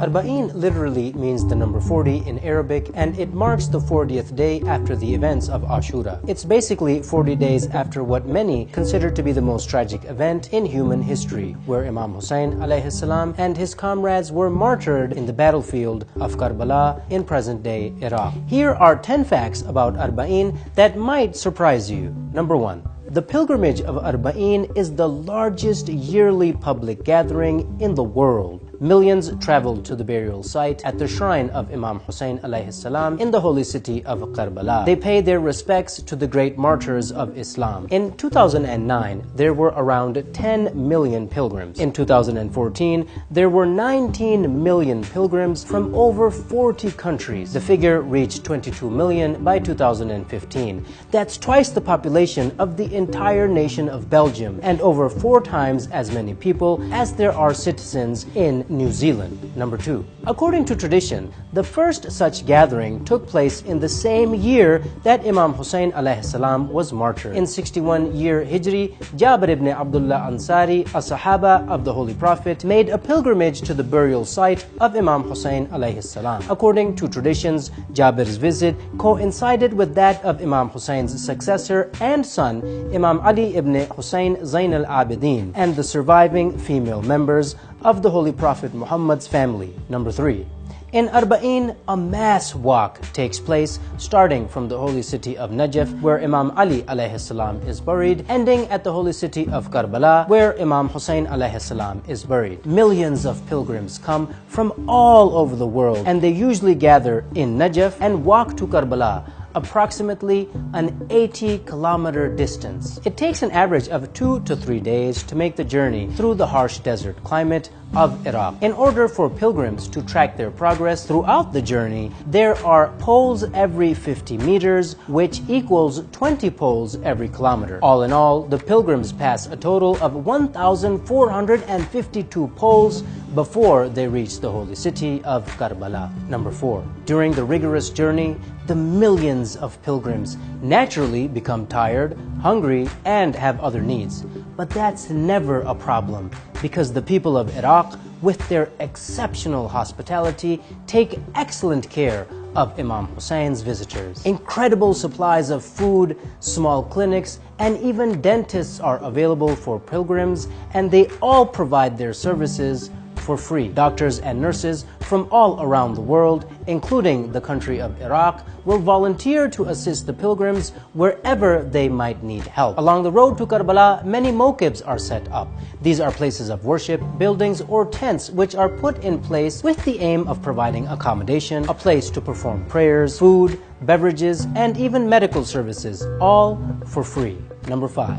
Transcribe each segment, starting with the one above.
Arba'in literally means the number 40 in Arabic, and it marks the 40th day after the events of Ashura. It's basically 40 days after what many consider to be the most tragic event in human history, where Imam Hussein alayhi salam and his comrades were martyred in the battlefield of Karbala in present-day Iraq. Here are 10 facts about Arba'in that might surprise you. Number 1. The pilgrimage of Arba'in is the largest yearly public gathering in the world. Millions traveled to the burial site at the shrine of Imam Hussein alayhi salam in the holy city of Karbala. They pay their respects to the great martyrs of Islam. In 2009, there were around 10 million pilgrims. In 2014, there were 19 million pilgrims from over 40 countries. The figure reached 22 million by 2015. That's twice the population of the entire nation of Belgium and over 4 times as many people as there are citizens in New Zealand. Number 2. According to tradition, the first such gathering took place in the same year that Imam Hussein alayhi salam was martyred. In 61 year Hijri, Jabir ibn Abdullah Ansari, a Sahaba of the Holy Prophet, made a pilgrimage to the burial site of Imam Hussein alayhi salam. According to traditions, Jabir's visit coincided with that of Imam Hussein's successor and son, Imam Ali ibn Hussein Zain al-Abidin, and the surviving female members of the Holy Prophet Muhammad's family. Number 3. In Arba'in, a mass walk takes place starting from the holy city of Najaf, where Imam Ali alayhi salam is buried, ending at the holy city of Karbala, where Imam Hussein alayhi salam is buried. Millions of pilgrims come from all over the world, and they usually gather in Najaf and walk to Karbala, approximately an 80-kilometer distance. It takes an average of 2 to 3 days to make the journey through the harsh desert climate of Iraq. In order for pilgrims to track their progress throughout the journey, there are poles every 50 meters, which equals 20 poles every kilometer. All in all, the pilgrims pass a total of 1,452 poles before they reach the holy city of Karbala. Number 4. During the rigorous journey, the millions of pilgrims naturally become tired, hungry, and have other needs. But that's never a problem, because the people of Iraq, with their exceptional hospitality, take excellent care of Imam Hussein's visitors. Incredible supplies of food, small clinics, and even dentists are available for pilgrims, and they all provide their services for free. Doctors and nurses from all around the world, including the country of Iraq, will volunteer to assist the pilgrims wherever they might need help. Along the road to Karbala, many mokibs are set up. These are places of worship, buildings, or tents which are put in place with the aim of providing accommodation, a place to perform prayers, food, beverages, and even medical services, all for free. Number 5.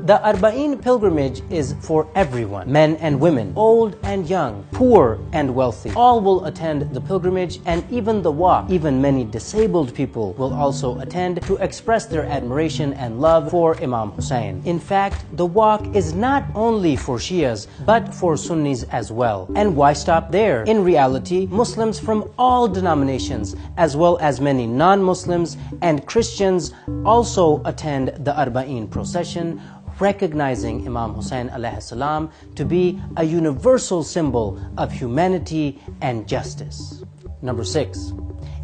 The Arba'in pilgrimage is for everyone, men and women, old and young, poor and wealthy. All will attend the pilgrimage and even the walk. Even many disabled people will also attend to express their admiration and love for Imam Hussein. In fact, the walk is not only for Shias, but for Sunnis as well. And why stop there? In reality, Muslims from all denominations, as well as many non-Muslims and Christians, also attend the Arba'in procession, recognizing Imam Hussein alayhi salam to be a universal symbol of humanity and justice. Number 6.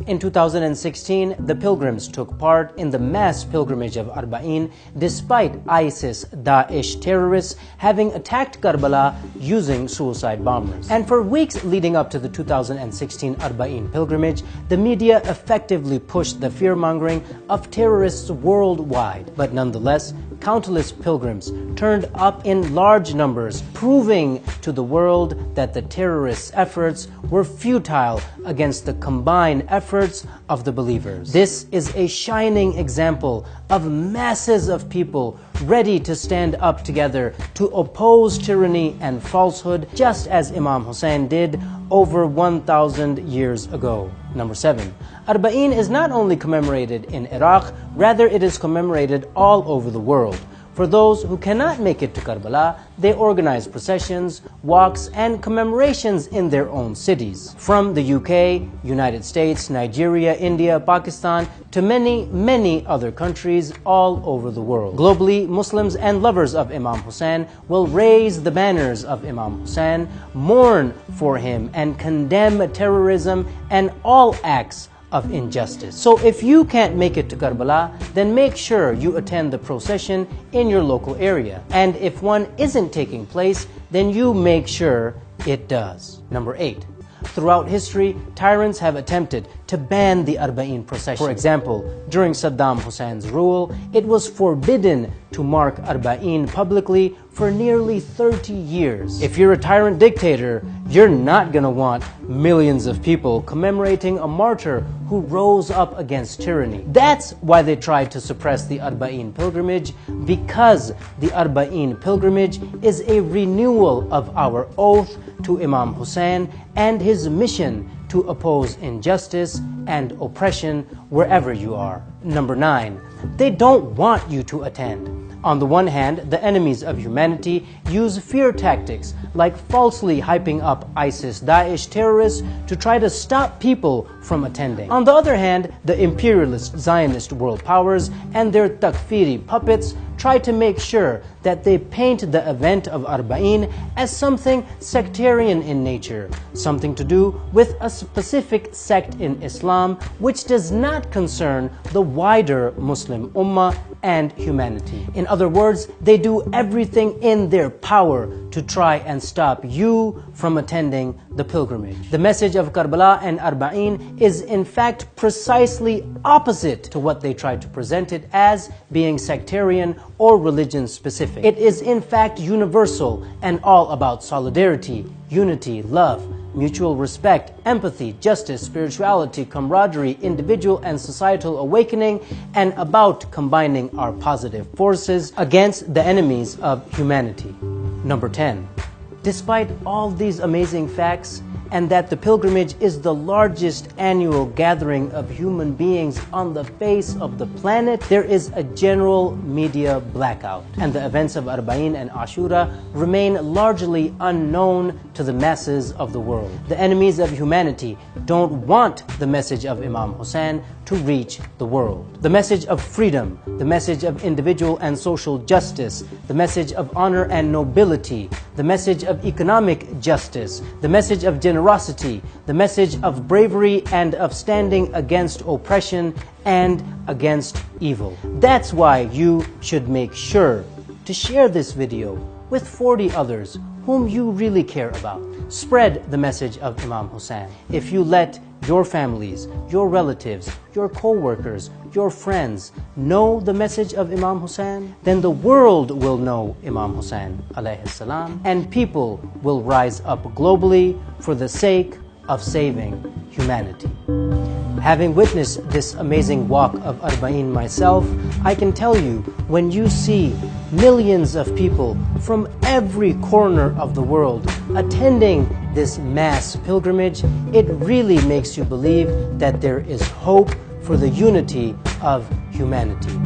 In 2016, the pilgrims took part in the mass pilgrimage of Arba'in despite ISIS-Daesh terrorists having attacked Karbala using suicide bombers. And for weeks leading up to the 2016 Arba'in pilgrimage, the media effectively pushed the fear-mongering of terrorists worldwide. But nonetheless, countless pilgrims turned up in large numbers, proving to the world that the terrorists' efforts were futile against the combined efforts of the believers. This is a shining example of masses of people ready to stand up together to oppose tyranny and falsehood, just as Imam Hussein did over 1,000 years ago. Number 7. Arba'in is not only commemorated in Iraq, rather it is commemorated all over the world. For those who cannot make it to Karbala, they organize processions, walks, and commemorations in their own cities. From the UK, United States, Nigeria, India, Pakistan, to many, many other countries all over the world. Globally, Muslims and lovers of Imam Hussein will raise the banners of Imam Hussein, mourn for him, and condemn terrorism and all acts of injustice. So if you can't make it to Karbala, then make sure you attend the procession in your local area. And if one isn't taking place, then you make sure it does. Number 8. Throughout history, tyrants have attempted to ban the Arba'in procession. For example, during Saddam Hussein's rule, it was forbidden to mark Arba'in publicly for nearly 30 years. If you're a tyrant dictator, you're not gonna want millions of people commemorating a martyr who rose up against tyranny. That's why they tried to suppress the Arba'in pilgrimage, because the Arba'in pilgrimage is a renewal of our oath to Imam Hussein and his mission to oppose injustice and oppression wherever you are. Number 9, they don't want you to attend. On the one hand, the enemies of humanity use fear tactics like falsely hyping up ISIS-Daesh terrorists to try to stop people from attending. On the other hand, the imperialist Zionist world powers and their takfiri puppets try to make sure that they paint the event of Arba'in as something sectarian in nature, something to do with a specific sect in Islam which does not concern the wider Muslim Ummah and humanity. In other words, they do everything in their power to try and stop you from attending the pilgrimage. The message of Karbala and Arba'in is in fact precisely opposite to what they try to present it as being sectarian or religion specific. It is in fact universal and all about solidarity, unity, love, mutual respect, empathy, justice, spirituality, camaraderie, individual and societal awakening, and about combining our positive forces against the enemies of humanity. Number 10. Despite all these amazing facts, and that the pilgrimage is the largest annual gathering of human beings on the face of the planet, there is a general media blackout, and the events of Arba'in and Ashura remain largely unknown to the masses of the world. The enemies of humanity don't want the message of Imam Hussein to reach the world. The message of freedom, the message of individual and social justice, the message of honor and nobility, the message of economic justice, the message of generosity, the message of bravery and of standing against oppression and against evil. That's why you should make sure to share this video with 40 others whom you really care about. Spread the message of Imam Hussein. If you let your families, your relatives, your co-workers, your friends know the message of Imam Hussein, then the world will know Imam Hussein alayhi salam, and people will rise up globally for the sake of saving humanity. Having witnessed this amazing walk of Arba'in myself, I can tell you, when you see millions of people from every corner of the world attending this mass pilgrimage, it really makes you believe that there is hope for the unity of humanity.